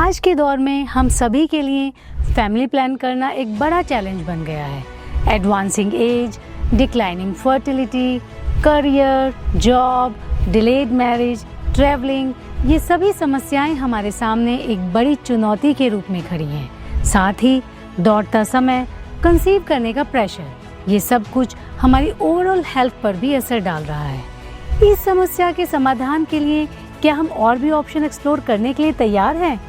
आज के दौर में हम सभी के लिए फैमिली प्लान करना एक बड़ा चैलेंज बन गया है। Advancing as, declining fertility, career, job, delayed marriage, travelling, ये सभी समस्याएं हमारे सामने एक बड़ी चुनौती के रूप में खड़ी हैं। साथ ही दौड़ता समय, कंसीव करने का प्रेशर, ये सब कुछ हमारी ओवरऑल हेल्थ पर भी असर डाल रहा है। इस समस्या के समाधान के लिए क्या हम और भी ऑप्शन एक्सप्लोर करने के लिए तैयार हैं?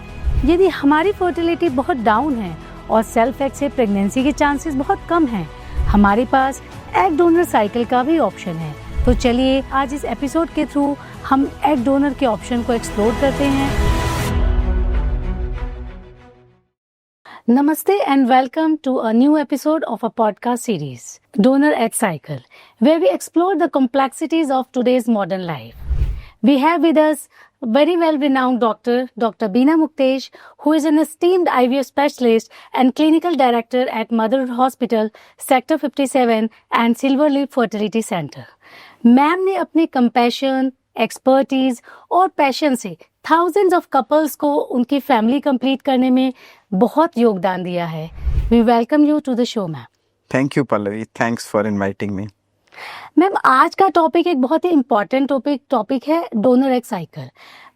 यदि हमारी फर्टिलिटी बहुत डाउन है और सेल्फ एग से प्रेगनेंसी के चांसेस बहुत कम हैं, हमारे पास एग डोनर साइकिल का भी ऑप्शन है। तो चलिए आज इस एपिसोड के थ्रू हम एग डोनर के ऑप्शन को एक्सप्लोर करते हैं। नमस्ते and welcome to a new episode of a podcast series donor egg cycle, where we explore the complexities of today's modern life. We have with us very well-renowned doctor, Dr. Beena Muktesh, who is an esteemed IVF specialist and clinical director at Motherhood Hospital, Sector 57 and Silverleaf Fertility Center. Ma'am ने अपने compassion, expertise और passion से thousands of couples को उनकी family complete करने में बहुत योगदान दिया है। We welcome you to the show, ma'am. Thank you Pallavi, thanks for inviting me. Ma'am आज का टॉपिक एक बहुत ही इम्पोर्टेंट टॉपिक है, donor egg cycle.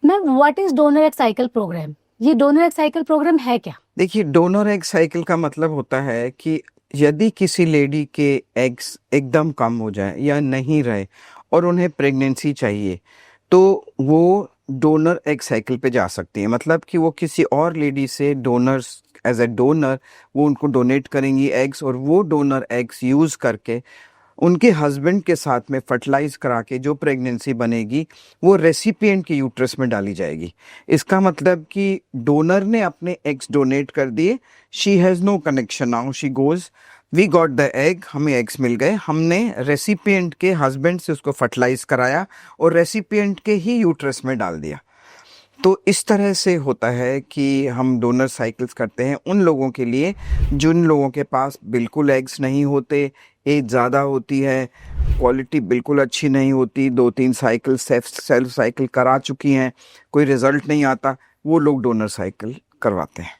Ma'am what is donor egg cycle program? ये डोनर एग साइकिल प्रोग्राम है क्या? देखिए, डोनर एग साइकिल का मतलब होता है कि यदि किसी लेडी के एग्स एकदम कम हो जाए या नहीं रहे और उन्हें प्रेगनेंसी चाहिए, तो वो डोनर एग साइकिल पे जा सकती है। मतलब कि वो किसी और लेडी से डोनर्स एज ए डोनर वो उनको डोनेट करेंगी एग्स, और वो डोनर एग्स यूज़ करके उनके हस्बैंड के साथ में फर्टिलाइज करा के जो प्रेगनेंसी बनेगी वो रेसिपिएंट के यूट्रस में डाली जाएगी। इसका मतलब कि डोनर ने अपने एग्स डोनेट कर दिए, she has no connection, now she goes we got the egg, हमें एग्स मिल गए, हमने रेसिपिएंट के हस्बैंड से उसको फर्टिलाइज कराया और रेसिपिएंट के ही यूट्रस में डाल दिया। तो इस तरह से होता है कि हम डोनर साइकिल्स करते हैं उन लोगों के लिए जिन लोगों के पास बिल्कुल एग्स नहीं होते, एज ज़्यादा होती है, क्वालिटी बिल्कुल अच्छी नहीं होती, 2-3 साइकिल सेल्फ साइकिल करा चुकी हैं, कोई रिजल्ट नहीं आता, वो लोग डोनर साइकिल करवाते हैं।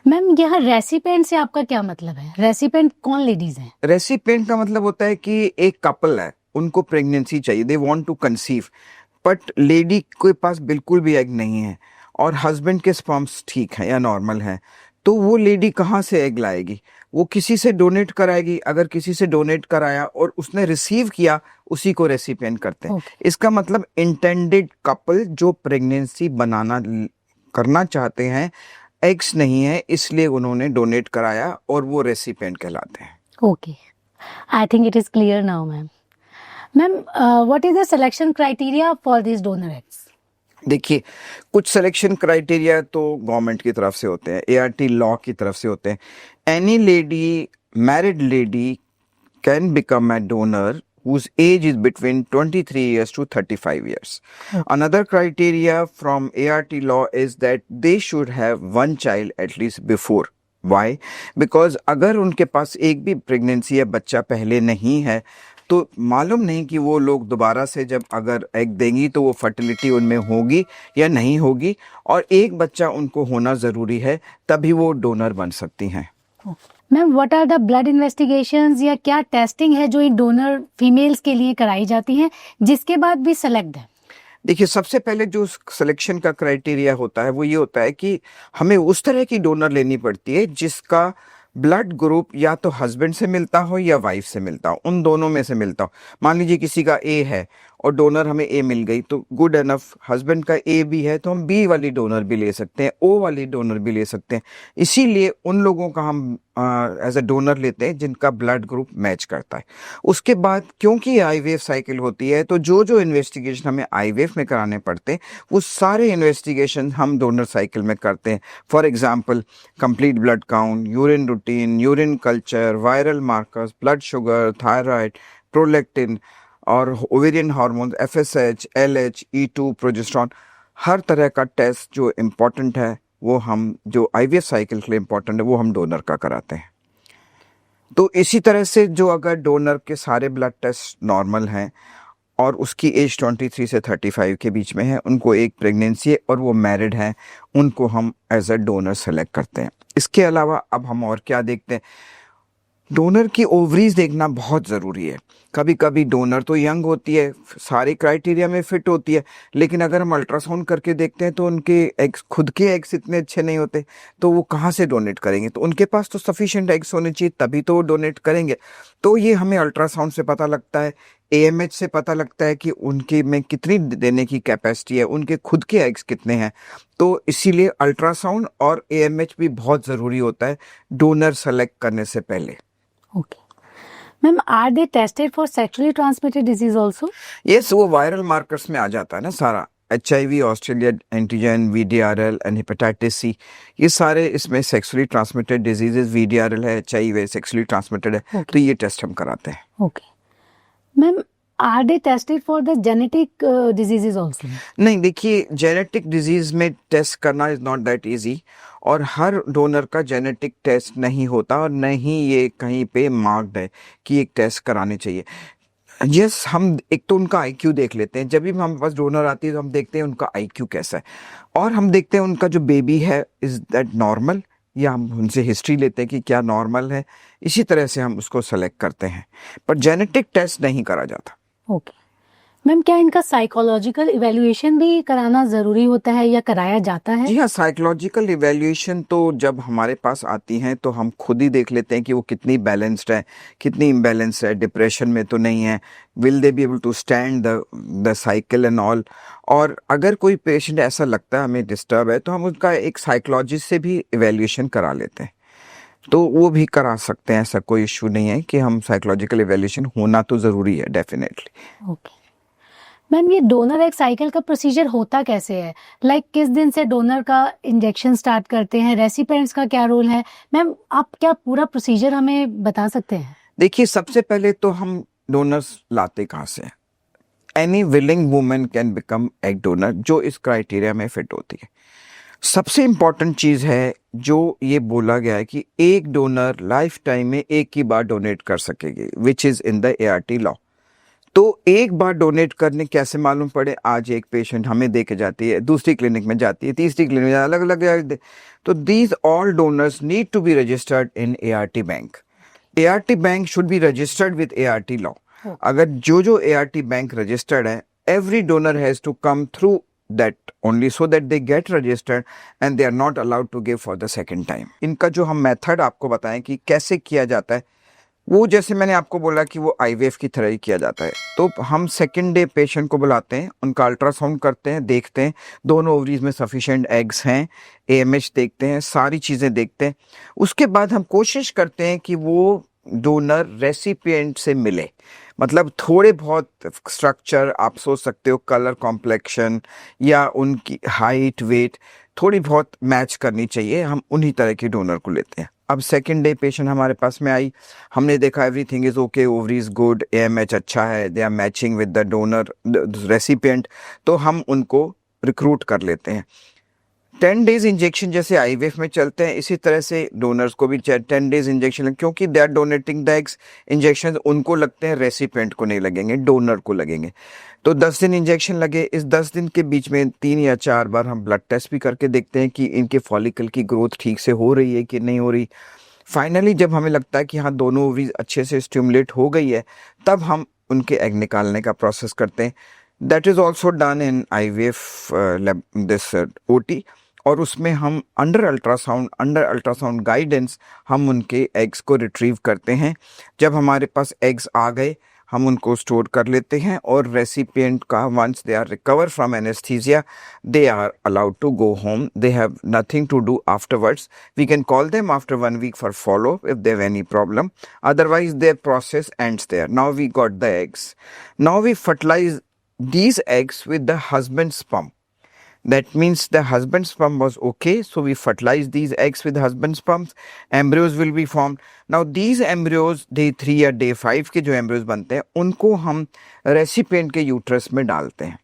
मैम यहाँ रेसिपिएंट से आपका क्या मतलब है? रेसिपिएंट कौन लेडीज हैं? रेसिपिएंट का मतलब होता है कि एक कपल है, उनको प्रेगनेंसी चाहिए, they want to conceive, but lady के पास बिल्कुल भी एग नहीं है और हस्बैंड के स्पर्म्स ठीक हैं या नॉर्मल हैं, तो वो लेडी कहाँ से एग लाएगी? वो किसी से डोनेट कराएगी। अगर किसी से डोनेट कराया और उसने रिसीव किया, उसी को रेसिपिएंट करते हैं। इसका मतलब इंटेंडेड कपल जो प्रेगनेंसी करना चाहते हैं, एग्स नहीं है, इसलिए उन्होंने डोनेट कराया और वो रेसिपिएंट कहलाते हैं। Okay, I think it is clear now ma'am. Ma'am what is the selection criteria for this donor eggs? देखिए, कुछ सिलेक्शन क्राइटेरिया तो गवर्नमेंट की तरफ से होते हैं, ART लॉ की तरफ से होते हैं। Any lady, married lady can become a donor whose age is between 23 years to 35 years. Another criteria from ART law is that they should have one child at least before. Why? Because अगर उनके पास एक भी pregnancy या बच्चा पहले नहीं है, तो मालूम नहीं कि वो लोग दोबारा से जब अगर एग देंगी तो वो फर्टिलिटी उनमें होगी या नहीं होगी, और एक बच्चा उनको होना ज़रूरी है, तभी वो डोनर बन सकती हैं। Ma'am what are the blood investigations या क्या टेस्टिंग है जो इन डोनर फीमेल्स के लिए कराई जाती हैं जिसके बाद भी सेलेक्ट है? देखिए, सबसे पहले जो सिलेक्शन का क्राइटेरिया होता है वो ये होता है कि हमें उस तरह की डोनर लेनी पड़ती है जिसका ब्लड ग्रुप या तो हस्बैंड से मिलता हो या वाइफ से मिलता हो, उन दोनों में से मिलता हो। मान लीजिए किसी का ए है और डोनर हमें ए मिल गई, तो गुड एनफ। हस्बैंड का ए भी है तो हम बी वाली डोनर भी ले सकते हैं, ओ वाली डोनर भी ले सकते हैं। इसीलिए उन लोगों का हम एज अ डोनर लेते हैं जिनका ब्लड ग्रुप मैच करता है। उसके बाद क्योंकि ये IVF साइकिल होती है, तो जो जो इन्वेस्टिगेशन हमें IVF में कराने पड़ते हैं वो सारे इन्वेस्टिगेशन हम डोनर साइकिल में करते हैं। For example, complete blood count, urine routine, urine culture, viral markers, blood sugar, thyroid, prolactin और ovarian hormone, FSH, LH, E2, progesterone, हर तरह का टेस्ट जो इम्पोर्टेंट है वो हम, जो IVF साइकिल के लिए इम्पोर्टेंट है, वो हम डोनर का कराते हैं। तो इसी तरह से जो अगर डोनर के सारे ब्लड टेस्ट नॉर्मल हैं और उसकी एज 23 से 35 के बीच में है, उनको एक प्रेगनेंसी है और वो मैरिड हैं, उनको हम एज अ डोनर सेलेक्ट करते हैं। इसके अलावा अब हम और क्या देखते हैं, डोनर की ओवरीज देखना बहुत ज़रूरी है। कभी कभी डोनर तो यंग होती है, सारे क्राइटेरिया में फिट होती है, लेकिन अगर हम अल्ट्रासाउंड करके देखते हैं तो उनके एग्स, खुद के एग्स इतने अच्छे नहीं होते, तो वो कहाँ से डोनेट करेंगे? तो उनके पास तो सफिशिएंट एग्स होने चाहिए, तभी तो वो डोनेट करेंगे। तो ये हमें अल्ट्रासाउंड से पता लगता है, AMH से पता लगता है कि उनके में कितनी देने की कैपेसिटी है, उनके खुद के एग्स कितने हैं। तो इसीलिए अल्ट्रासाउंड और AMH भी बहुत ज़रूरी होता है डोनर सेलेक्ट करने से पहले। Okay. Ma'am, are they tested for sexually transmitted disease also? Yes, वो वायरल मार्कर्स में आ जाता है ना सारा, HIV, Australia antigen, VDRL and hepatitis C, ये सारे इसमें सेक्सुअली ट्रांसमिटेड डिजीजेस, VDRL है, HIV सेक्सुअली ट्रांसमिटेड है, Okay. तो ये टेस्ट हम कराते हैं। Okay. Ma'am, are they tested for the genetic diseases also? नहीं, देखिए जेनेटिक डिजीज में टेस्ट करना इज नॉट दैट इजी, और हर डोनर का जेनेटिक टेस्ट नहीं होता, और नहीं ये कहीं पे मार्क्ड है कि एक टेस्ट कराने चाहिए। यस, हम एक तो उनका IQ देख लेते हैं, जब भी हमारे पास डोनर आती है तो हम देखते हैं उनका IQ कैसा है, और हम देखते हैं उनका जो बेबी है इज दैट नॉर्मल, या हम उनसे हिस्ट्री लेते हैं कि क्या नॉर्मल है, इसी तरह से हम उसको सेलेक्ट करते हैं, पर जेनेटिक टेस्ट नहीं करा जाता। ओके मैम, क्या इनका साइकोलॉजिकल इवैल्यूएशन भी कराना जरूरी होता है या कराया जाता है? जी हाँ, साइकोलॉजिकल इवैल्यूएशन तो जब हमारे पास आती हैं तो हम खुद ही देख लेते हैं कि वो कितनी बैलेंस्ड है, कितनी इम्बैलेंस है, डिप्रेशन में तो नहीं है, will they be able to stand the cycle and all. और अगर कोई पेशेंट ऐसा लगता है हमें डिस्टर्ब है, तो हम उसका एक साइकोलॉजिस्ट से भी इवैल्यूएशन करा लेते हैं, तो वो भी करा सकते हैं, ऐसा कोई इशू नहीं है कि हम साइकोलॉजिकल इवैल्यूएशन होना तो ज़रूरी है डेफिनेटली। ओके मैम, ये डोनर एग साइकिल का प्रोसीजर होता कैसे है? लाइक किस दिन से डोनर का इंजेक्शन स्टार्ट करते हैं, रेसिपिएंट्स का क्या रोल है? मैम, आप क्या पूरा प्रोसीजर हमें बता सकते हैं? देखिए, सबसे पहले तो हम डोनर्स लाते कहाँ से? Any willing women can become egg donor जो इस क्राइटेरिया में फिट होती है। सबसे इम्पॉर्टेंट चीज़ है जो ये बोला गया है कि एक डोनर लाइफ टाइम में एक ही बार डोनेट कर सकेगी, which is in the ART law. तो एक बार डोनेट करने कैसे मालूम पड़े? आज एक पेशेंट हमें दे के जाती है, दूसरी क्लिनिक में जाती है, तीसरी क्लिनिक में, अलग अलग, तो these all donors need to be registered in ART bank. ART bank should be registered with ART law. अगर जो ART बैंक रजिस्टर्ड है, every donor has to come through that only so that they get registered and they are not allowed to give for the second time। इनका जो हम method आपको बताएं कि कैसे किया जाता है, वो जैसे मैंने आपको बोला कि वो IVF की तरह ही किया जाता है। तो हम सेकेंड डे पेशेंट को बुलाते हैं, उनका अल्ट्रासाउंड करते हैं, देखते हैं दोनों ओवरीज में सफिशिएंट एग्स हैं, AMH देखते हैं, सारी चीज़ें देखते हैं। उसके बाद हम कोशिश करते हैं कि वो डोनर रेसिपिएंट से मिले, मतलब थोड़े बहुत स्ट्रक्चर आप सोच सकते हो, कलर, कॉम्प्लेक्शन या उनकी हाइट, वेट थोड़ी बहुत मैच करनी चाहिए, हम उन्हीं तरह के डोनर को लेते हैं। अब सेकेंड डे पेशेंट हमारे पास में आई, हमने देखा everything is okay, ovaries good, AMH अच्छा है, they are matching with the donor recipient, तो हम उनको रिक्रूट कर लेते हैं। 10 डेज इंजेक्शन जैसे IVF में चलते हैं, इसी तरह से डोनर्स को भी 10 डेज इंजेक्शन, क्योंकि they are donating the eggs, injection उनको लगते हैं, रेसिपिएंट को नहीं लगेंगे, डोनर को लगेंगे। तो 10 दिन इंजेक्शन लगे, इस 10 दिन के बीच में 3 या 4 बार हम ब्लड टेस्ट भी करके देखते हैं कि इनके फॉलिकल की ग्रोथ ठीक से हो रही है कि नहीं हो रही। फाइनली जब हमें लगता है कि हाँ दोनों ओवरीज अच्छे से स्टिमुलेट हो गई है, तब हम उनके एग निकालने का प्रोसेस करते हैं। That is also done in IVF this OT, और उसमें हम अंडर अल्ट्रासाउंड गाइडेंस हम उनके एग्स को रिट्रीव करते हैं। जब हमारे पास एग्स आ गए, हम उनको स्टोर कर लेते हैं, और रेसिपिएंट का once they are recover from anaesthesia, they are allowed to go home, they have nothing to do afterwards. We can call them after 1 week for follow up if they have any problem, otherwise their process ends there. Now we got the eggs, now we fertilise these eggs with the husband's sperm. That means the husband's sperm was okay, so we fertilize these eggs with husband's sperms, embryos will be formed. Now these embryos day 3 या day 5 के जो embryos बनते हैं, उनको हम recipient के uterus में डालते हैं।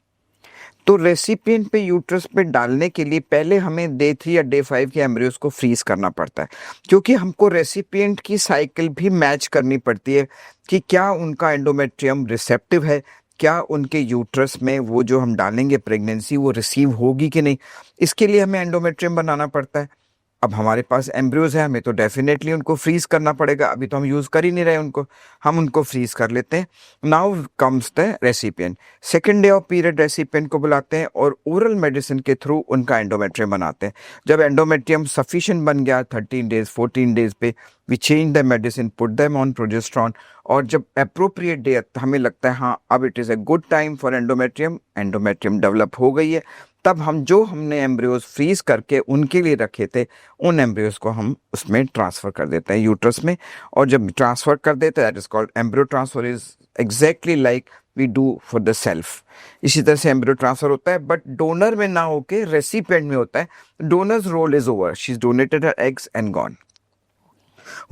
तो रेसिपिएंट पे यूट्रस पे डालने के लिए पहले हमें day 3 या day 5 के एम्ब्रियोज को फ्रीज करना पड़ता है, क्योंकि हमको रेसिपिएंट की साइकिल भी मैच करनी पड़ती है कि क्या उनका एंडोमेट्रियम रिसेप्टिव है, क्या उनके यूट्रस में वो जो हम डालेंगे प्रेगनेंसी वो रिसीव होगी कि नहीं, इसके लिए हमें एंडोमेट्रियम बनाना पड़ता है। अब हमारे पास एम्ब्रियोज है, हमें तो डेफिनेटली उनको फ्रीज करना पड़ेगा, अभी तो हम यूज़ कर ही नहीं रहे उनको, हम उनको फ्रीज कर लेते हैं। Now comes the recipient, second day of period recipient को बुलाते हैं और ओरल मेडिसिन के थ्रू उनका एंडोमेट्रियम बनाते हैं। जब एंडोमेट्रियम सफिशिएंट बन गया 13 डेज 14 डेज पे, we change the medicine, put them on progesterone, और जब अप्रोप्रिएट डे हमें लगता है हाँ अब it is a good time for endometrium develop हो गई है, तब हमने एम्ब्रियोज फ्रीज करके उनके लिए रखे थे, उन एम्ब्रियोज को हम उसमें ट्रांसफ़र कर देते हैं यूट्रस में। और जब ट्रांसफ़र कर देते हैं that is called embryo transfer, is exactly like we do for the self. इसी तरह से एम्ब्रियो ट्रांसफ़र होता है, बट डोनर में ना होके रेसिपिएंट में होता है। Donor's role is over, she is donated her eggs and gone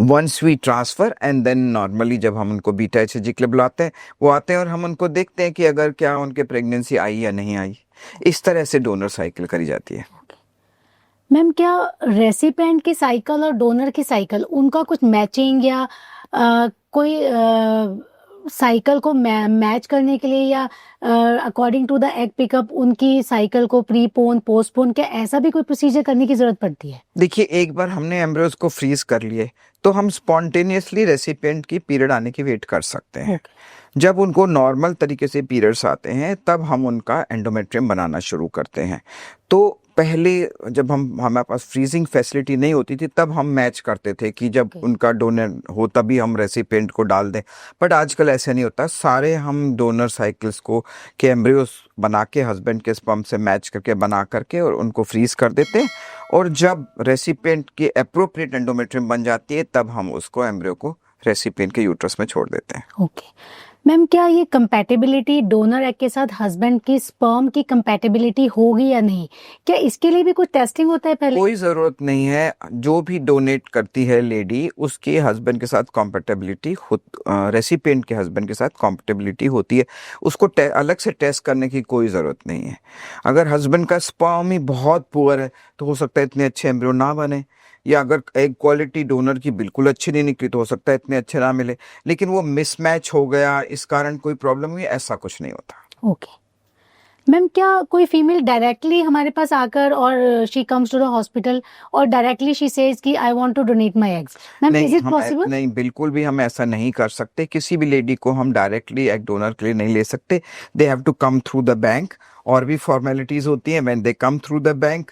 once we transfer, and then normally जब हम उनको बीटा HCG के लिए बुलाते हैं वो आते हैं और हम उनको देखते हैं कि अगर क्या उनके प्रेगनेंसी आई या नहीं आई। इस तरह से डोनर साइकिल करी जाती है। मैम, क्या रेसिपेंट की साइकिल और डोनर की साइकिल उनका कुछ मैचिंग या कोई साइकिल को मैच करने के लिए या according to the egg pickup उनकी साइकिल को प्रीपोन पोस्टपोन, क्या ऐसा भी कोई प्रोसीजर करने की जरूरत पड़ती है? देखिए, एक बार हमने एम्ब्रियोज को फ्रीज कर लिए तो हम स्पॉन्टेनियसली रेसिपिएंट की पीरियड आने की वेट कर सकते हैं। जब उनको नॉर्मल तरीके से पीरियड्स आते हैं तब हम उनका एंडोमेट्रियम बनाना शुरू करते हैं। तो पहले जब हमारे पास फ्रीजिंग फैसिलिटी नहीं होती थी तब हम मैच करते थे कि जब उनका डोनर हो तभी हम रेसिपिएंट को डाल दें, बट आजकल ऐसा नहीं होता। सारे हम डोनर साइकिल्स को के एम्ब्रियोज बना के हस्बैंड के स्पर्म से मैच करके बना करके और उनको फ्रीज कर देते हैं, और जब रेसिपिएंट की अप्रोप्रिएट एंडोमेट्रियम बन जाती है तब हम उसको एम्ब्रियो को रेसिपिएंट के यूट्रस में छोड़ देते हैं। ओके मैम, क्या ये कंपैटिबिलिटी डोनर एग के साथ हस्बैंड की स्पर्म की कंपैटिबिलिटी होगी या नहीं, क्या इसके लिए भी कुछ टेस्टिंग होता है पहले? कोई ज़रूरत नहीं है। जो भी डोनेट करती है लेडी उसके हस्बैंड के साथ कंपैटिबिलिटी रेसिपिएंट के हस्बैंड के साथ कंपैटिबिलिटी होती है, उसको अलग से टेस्ट करने की कोई ज़रूरत नहीं है। अगर हस्बैंड का स्पर्म ही बहुत पुअर है तो हो सकता है इतने अच्छे एम्ब्रियो ना बने, या अगर एग क्वालिटी डोनर की बिल्कुल अच्छी नहीं निकली तो हो सकता है इतने अच्छे ना मिले, लेकिन वो मिसमैच हो गया इस कारण कोई प्रॉब्लम हुई, ऐसा कुछ नहीं होता। ओके मैम, क्या कोई फीमेल डायरेक्टली हमारे पास आकर और she comes to the hospital और डायरेक्टली शी सेज कि I want to donate my eggs, ma'am is it possible? नहीं, बिल्कुल भी हम ऐसा नहीं कर सकते। किसी भी लेडी को हम डायरेक्टली एग डोनर के लिए नहीं ले सकते। They have to come through the bank, और भी फॉर्मेलिटीज होती हैं। When they come through the bank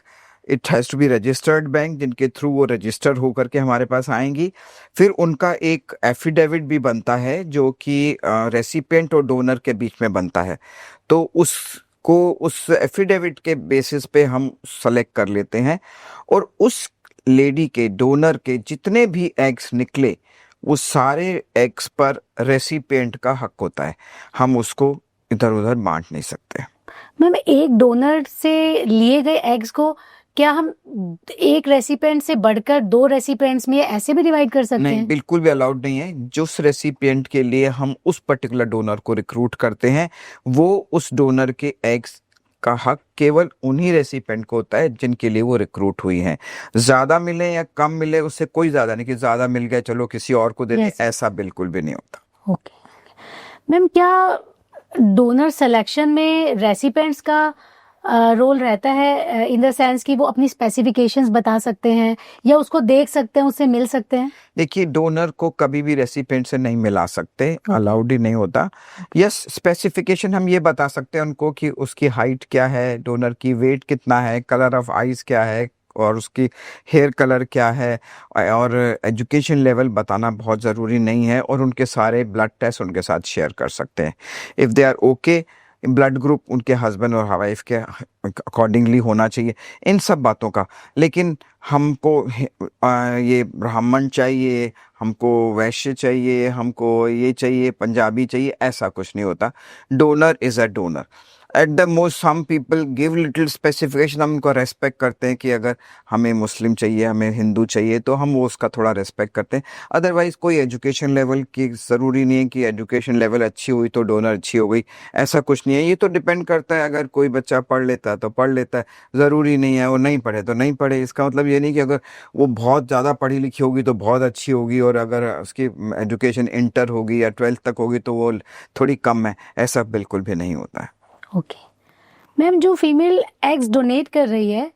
it has to be registered bank, जिनके थ्रू वो रजिस्टर होकर के हमारे पास आएंगी। फिर उनका एक एफिडेविट भी बनता है जो कि रेसिपिएंट और डोनर के बीच में बनता है, तो उस एफिडेविट के बेसिस पे हम सेलेक्ट कर लेते हैं, और उस लेडी के डोनर के जितने भी एग्स निकले वो सारे एग्स पर रेसिपिएंट का हक होता है, हम उसको इधर उधर बांट नहीं सकते। मैम, एक डोनर से लिए गए एग्स को क्या हम एक रेसिपिएंट से बढ़कर 2 रेसिपिएंट्स में ऐसे भी डिवाइड कर सकते नहीं, हैं? बिल्कुल भी अलाउड नहीं है। जिस रेसिपिएंट के लिए हम उस पर्टिकुलर डोनर को रिक्रूट करते हैं वो उस डोनर के एग्स का हक केवल उन्हीं रेसिपिएंट को होता है जिनके लिए वो रिक्रूट हुई हैं। ज़्यादा मिले या कम मिले उससे कोई ज़्यादा नहीं कि ज़्यादा मिल गया चलो किसी और को दे दें, ऐसा बिल्कुल भी नहीं होता। ओके मैम, क्या डोनर सिलेक्शन में रेसिपिएंट्स का रोल रहता है इन द सेंस कि वो अपनी स्पेसिफिकेशंस बता सकते हैं या उसको देख सकते हैं, उससे मिल सकते हैं? देखिए, डोनर को कभी भी रेसिपिएंट से नहीं मिला सकते, अलाउड ही नहीं होता। यस, स्पेसिफिकेशन हम ये बता सकते हैं उनको कि उसकी हाइट क्या है, डोनर की वेट कितना है, कलर ऑफ आइज क्या है, और उसकी हेयर कलर क्या है, और एजुकेशन लेवल बताना बहुत ज़रूरी नहीं है, और उनके सारे ब्लड टेस्ट उनके साथ शेयर कर सकते हैं। If they are okay, blood group उनके हस्बैंड और वाइफ के अकॉर्डिंगली होना चाहिए, इन सब बातों का। लेकिन हमको ये ब्राह्मण चाहिए, हमको वैश्य चाहिए, हमको ये चाहिए, पंजाबी चाहिए, ऐसा कुछ नहीं होता। Donor is a donor. At the most some people give little specification, हम उनको रेस्पेक्ट करते हैं कि अगर हमें मुस्लिम चाहिए, हमें हिंदू चाहिए, तो हम वो उसका थोड़ा रेस्पेक्ट करते हैं। अदरवाइज कोई एजुकेशन लेवल की ज़रूरी नहीं है कि एजुकेशन लेवल अच्छी हुई तो डोनर अच्छी हो गई, ऐसा कुछ नहीं है। ये तो डिपेंड करता है, अगर कोई बच्चा पढ़ लेता है तो पढ़ लेता है, ज़रूरी नहीं है वो नहीं पढ़े तो नहीं पढ़े। इसका मतलब ये नहीं कि अगर वो बहुत ज़्यादा पढ़ी लिखी होगी तो बहुत अच्छी होगी, और अगर उसकी एजुकेशन इंटर होगी या 12th तक होगी तो वो थोड़ी कम है, ऐसा बिल्कुल भी नहीं होता है। ओके मैम, जो फीमेल एग्स डोनेट कर रही है,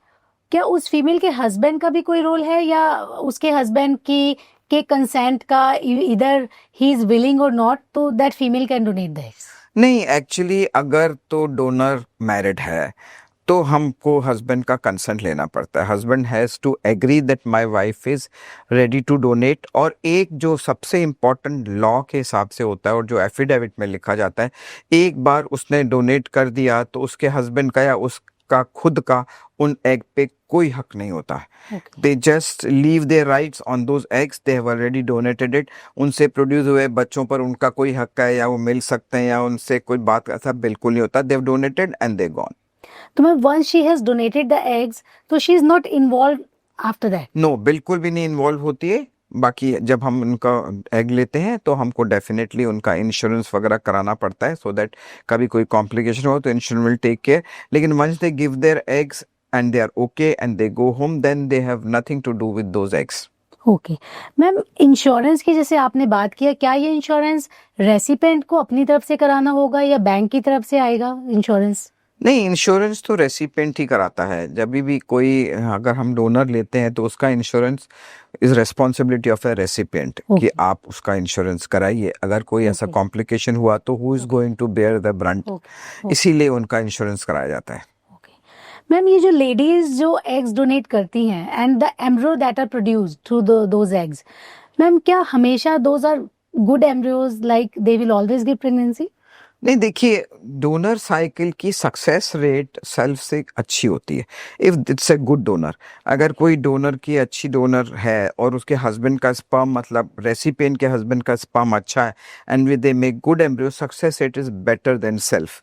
क्या उस फीमेल के हस्बैंड का भी कोई रोल है, या उसके हस्बैंड की के कंसेंट का इधर ही इज विलिंग और नॉट, तो that female can donate the eggs? नहीं, एक्चुअली अगर तो डोनर मैरिड है तो हमको हस्बैंड का कंसेंट लेना पड़ता है। Husband has to agree that my wife is ready to donate. और एक जो सबसे इम्पॉर्टेंट लॉ के हिसाब से होता है और जो एफिडेविट में लिखा जाता है, एक बार उसने डोनेट कर दिया तो उसके हस्बैंड का या उसका खुद का उन एग पे कोई हक नहीं होता है। They just leave their rights on those eggs, they have already donated it. उनसे प्रोड्यूस हुए बच्चों पर उनका कोई हक है या वो मिल सकते हैं या उनसे कोई बात, ऐसा बिल्कुल नहीं होता। They have donated and they gone. तो ma'am once she has donated the eggs, तो she is not involve after that? No, बिल्कुल भी नहीं इन्वॉल्व होती है। बाकी जब हम उनका एग लेते हैं तो हमको डेफिनेटली उनका इंश्योरेंस वगैरह कराना पड़ता है, सो दैट कभी कोई कॉम्प्लिकेशन हो तो इंश्योरेंस विल टेक केयर। लेकिन once they give their eggs and they are okay and they go home, then they have nothing to do with those eggs. Okay ma'am, insurance की जैसे आपने बात किया, क्या ये इंश्योरेंस रेसिपेंट को अपनी तरफ से कराना होगा या बैंक की तरफ से आएगा इंश्योरेंस? नहीं, इंश्योरेंस तो रेसिपिएंट ही कराता है। जब भी कोई, अगर हम डोनर लेते हैं तो उसका insurance is responsibility of A recipient कि आप उसका इंश्योरेंस कराइए। अगर कोई ऐसा कॉम्प्लिकेशन हुआ तो who is going to bear the brunt, इसीलिए उनका इंश्योरेंस कराया जाता है। मैम, ये जो लेडीज जो एग्स डोनेट करती हैं and the embryo that are produced through those eggs, ma'am क्या हमेशा those are good embryos, like they will always give pregnancy? नहीं, देखिए, डोनर साइकिल की सक्सेस रेट सेल्फ से अच्छी होती है if it's a good donor. अगर कोई डोनर की अच्छी डोनर है और उसके हस्बैंड का स्पर्म, मतलब रेसिपिएंट के हस्बैंड का स्पर्म अच्छा है and with they make good embryo, success rate is better than self.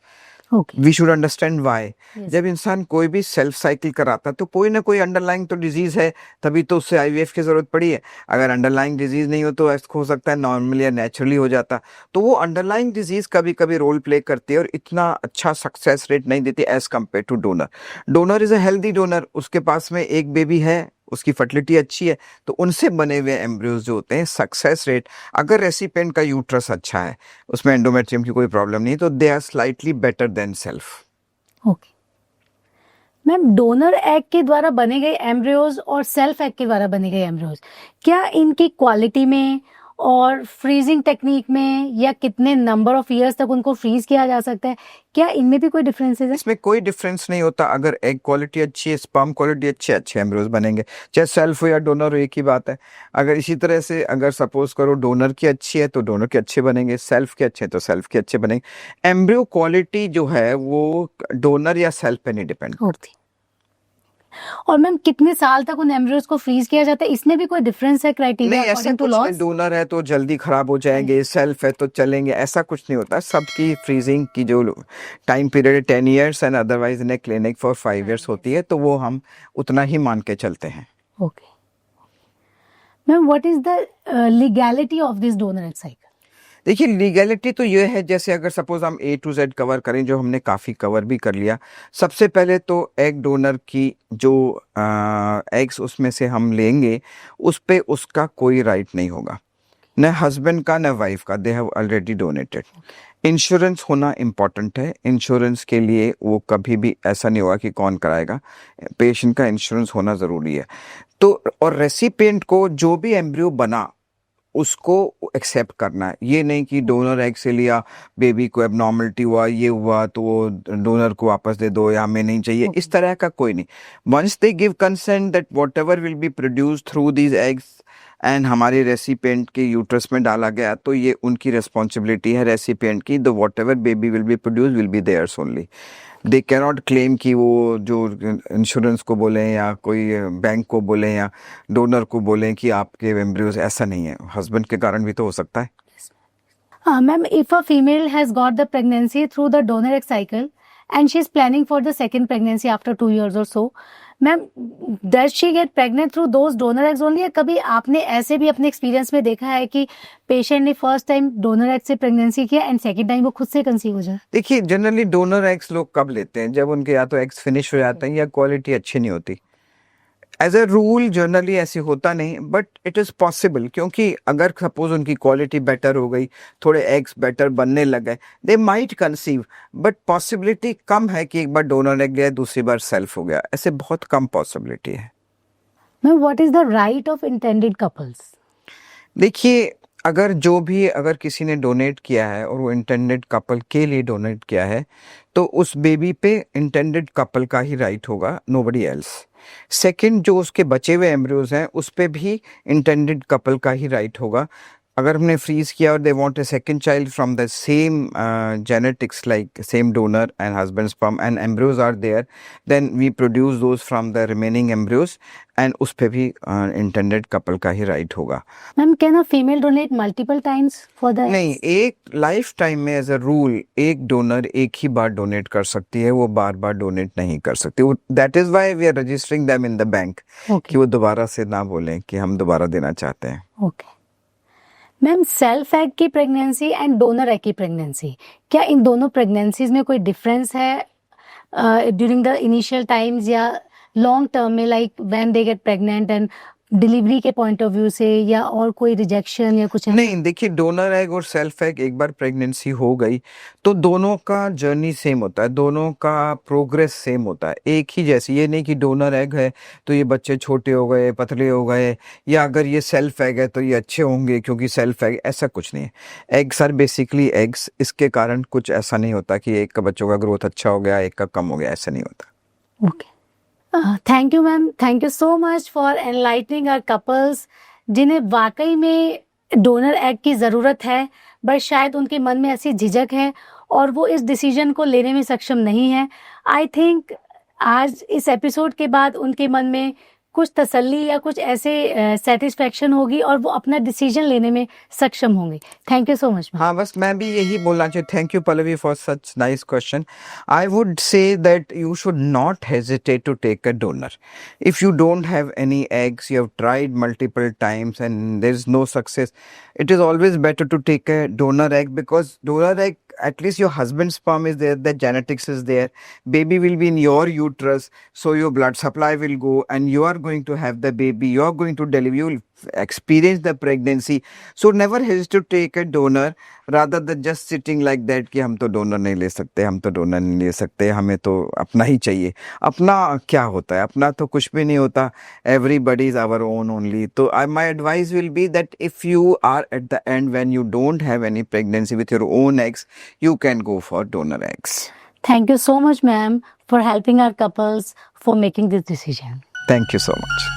We should understand why. जब इंसान कोई भी सेल्फ साइकिल कराता है तो कोई ना कोई अंडरलाइंग तो डिजीज है, तभी तो उससे आईवीएफ की जरूरत पड़ी है। अगर अंडरलाइंग डिजीज नहीं हो तो हो सकता है नॉर्मली या नेचुरली हो जाता। तो वो अंडरलाइंग डिजीज कभी कभी रोल प्ले करती है और इतना अच्छा सक्सेस रेट नहीं देती as compare to donor. Donor is a healthy donor, उसके पास में एक बेबी है, उसकी फर्टिलिटी अच्छी है, तो उनसे बने हुए एम्ब्रियोज जो होते हैं, सक्सेस रेट, अगर रेसिपिएंट का यूट्रस अच्छा है, उसमें एंडोमेट्रियम की कोई प्रॉब्लम नहीं, तो they are slightly better than self. Okay ma'am, donor egg के द्वारा बने गए एम्ब्रियोज और सेल्फ एग के द्वारा बने गए एम्ब्रियोज, क्या इनकी क्वालिटी में और फ्रीजिंग टेक्निक में या कितने नंबर ऑफ ईयर्स तक उनको फ्रीज किया जा सकता है, क्या इनमें भी कोई डिफरेंसेस है? इसमें कोई डिफरेंस नहीं होता। अगर एग क्वालिटी अच्छी है, स्पर्म क्वालिटी अच्छी है, अच्छे एम्ब्रियोज बनेंगे, चाहे सेल्फ हो या डोनर हो, एक ही बात है। अगर इसी तरह से अगर सपोज करो डोनर की अच्छी है तो डोनर के अच्छे बनेंगे, सेल्फ के अच्छे हैं तो सेल्फ के अच्छे बनेंगे। एम्ब्रियो क्वालिटी जो है वो डोनर या सेल्फ पे नहीं डिपेंड करती। और मैम कितने साल तक उन एम्ब्रियोज को फ्रीज किया जाता है, इसमें भी कोई डिफरेंस है criteria according to laws? Donor है तो जल्दी खराब हो जाएंगे, सेल्फ है तो चलेंगे, ऐसा कुछ नहीं होता। सबकी फ्रीजिंग की जो टाइम पीरियड है 10 years and otherwise in A clinic for 5 years होती है, तो वो हम उतना ही मान के चलते हैं। Okay ma'am, what is the legality of this donor egg cycle? देखिए, लीगैलिटी तो ये है, जैसे अगर सपोज हम A to Z कवर करें, जो हमने काफ़ी कवर भी कर लिया। सबसे पहले तो एग डोनर की जो एग्स उसमें से हम लेंगे, उस पे उसका कोई राइट नहीं होगा, न हस्बैंड का न वाइफ का, they have already donated. Insurance होना इम्पॉर्टेंट है। इंश्योरेंस के लिए वो कभी भी ऐसा नहीं होगा कि कौन कराएगा, पेशेंट का इंश्योरेंस होना ज़रूरी है। तो और रेसिपिएंट को जो भी एम्ब्रियो बना उसको एक्सेप्ट करना है। ये नहीं कि डोनर एग से लिया, बेबी को एबनॉर्मलिटी हुआ, ये हुआ तो वो डोनर को वापस दे दो या हमें नहीं चाहिए, इस तरह का कोई नहीं। Once they give consent that whatever will be produced through these eggs and हमारे रेसिपिएंट के यूट्रस में डाला गया, तो ये उनकी रिस्पॉन्सिबिलिटी है रेसिपिएंट की। The whatever baby will be produced will be theirs only. They can not claim कि वो जो इंश्योरेंस को बोलें या कोई बैंक को बोलें या डोनर को बोलें कि आपके एम्ब्रियोज, ऐसा नहीं है। हस्बैंड के कारण भी तो हो सकता है। Ma'am, if a female has got the pregnancy through the donor egg cycle and she's planning for the second pregnancy after 2 years or so. Ma'am, does she get pregnant through those donor eggs only? या कभी आपने ऐसे भी अपने experience में देखा है कि पेशेंट ने फर्स्ट टाइम डोनर एग से प्रेगनेंसी किया एंड सेकंड टाइम वो खुद से कंसीव हो जाए? देखिए, जनरली डोनर एग्स लोग कब लेते हैं? जब उनके या तो एग्स फिनिश हो जाते हैं या क्वालिटी अच्छी नहीं होती। एज अ रूल जनरली ऐसे होता नहीं, बट इट इज़ पॉसिबल, क्योंकि अगर सपोज उनकी क्वालिटी बेटर हो गई, थोड़े एग्स बेटर बनने लगे, they might conceive, but possibility कम है कि एक बार डोनर एग गया दूसरी बार सेल्फ हो गया, ऐसे बहुत कम पॉसिबिलिटी है। Ma'am, what is the right of intended couples? देखिए, अगर किसी ने डोनेट किया है और वो इंटेंडेड कपल के लिए डोनेट किया है, तो उस बेबी पे इंटेंडेड कपल का ही राइट होगा, नोबडी एल्स। सेकंड, जो उसके बचे हुए एम्ब्रियोज हैं उस पे भी इंटेंडेड कपल का ही राइट होगा। अगर हमने फ्रीज किया और they want a second child from the same genetics like same donor and husband sperm and embryos are there, then we produce those from the remaining embryos and उस पे भी इंटेंडेड कपल का ही right होगा। Ma'am, can a female donate multiple times for the? नहीं, एक life time में as a rule एक डोनर एक ही बार डोनेट कर सकती है, वो बार बार डोनेट नहीं कर सकती। That is why we are registering them in the bank, कि वो दोबारा से ना बोलें कि हम दोबारा देना चाहते हैं। ओके मैम, सेल्फ एग की प्रेगनेंसी एंड डोनर एग की प्रेगनेंसी, क्या इन दोनों प्रेगनेंसीज में कोई डिफरेंस है ड्यूरिंग द इनिशियल टाइम्स या लॉन्ग टर्म में, like when they get pregnant and delivery के पॉइंट ऑफ व्यू से, या और कोई रिजेक्शन या कुछ? नहीं, देखिए, डोनर एग और सेल्फ एग एक बार प्रेगनेंसी हो गई तो दोनों का जर्नी सेम होता है, दोनों का प्रोग्रेस सेम होता है, एक ही जैसी। ये नहीं कि डोनर एग है तो ये बच्चे छोटे हो गए, पतले हो गए, या अगर ये सेल्फ एग है तो ये अच्छे होंगे क्योंकि सेल्फ एग, ऐसा कुछ नहीं है। एग्स आर बेसिकली एग्स, इसके कारण कुछ ऐसा नहीं होता कि एक का बच्चों का ग्रोथ अच्छा हो गया, एक का कम हो गया, ऐसा नहीं होता। Okay, thank you ma'am, thank you so much for enlightening our couples जिन्हें वाकई में डोनर एग की ज़रूरत है, बट शायद उनके मन में ऐसी झिझक है और वो इस डिसीजन को लेने में सक्षम नहीं है। आई थिंक आज इस एपिसोड के बाद उनके मन में कुछ तसल्ली या कुछ ऐसे सेटिस्फैक्शन होगी और वो अपना डिसीजन लेने में सक्षम होंगे। Thank you so much ma'am. हाँ, बस मैं भी यही बोलना चाहिए। Thank you Pallavi for such nice question. I would say that you should not hesitate to take a donor if you don't have any eggs, you have tried multiple times and there is no success. It is always better to take a donor egg, because donor egg, at least your husband's sperm is there, the genetics is there, baby will be in your uterus, so your blood supply will go and you are going to have the baby, you are going to deliver, you will experience the pregnancy. So never hesitate to take a donor rather than just sitting like that कि हम तो donor नहीं ले सकते, हम तो donor नहीं ले सकते, हमें तो अपना ही चाहिए। अपना क्या होता है? अपना तो कुछ भी नहीं होता, everybody is our own only। तो my advice will be that if you are at the end when you don't have any pregnancy with your own eggs, you can go for donor eggs. Thank you so much ma'am for helping our couples for making this decision. Thank you so much.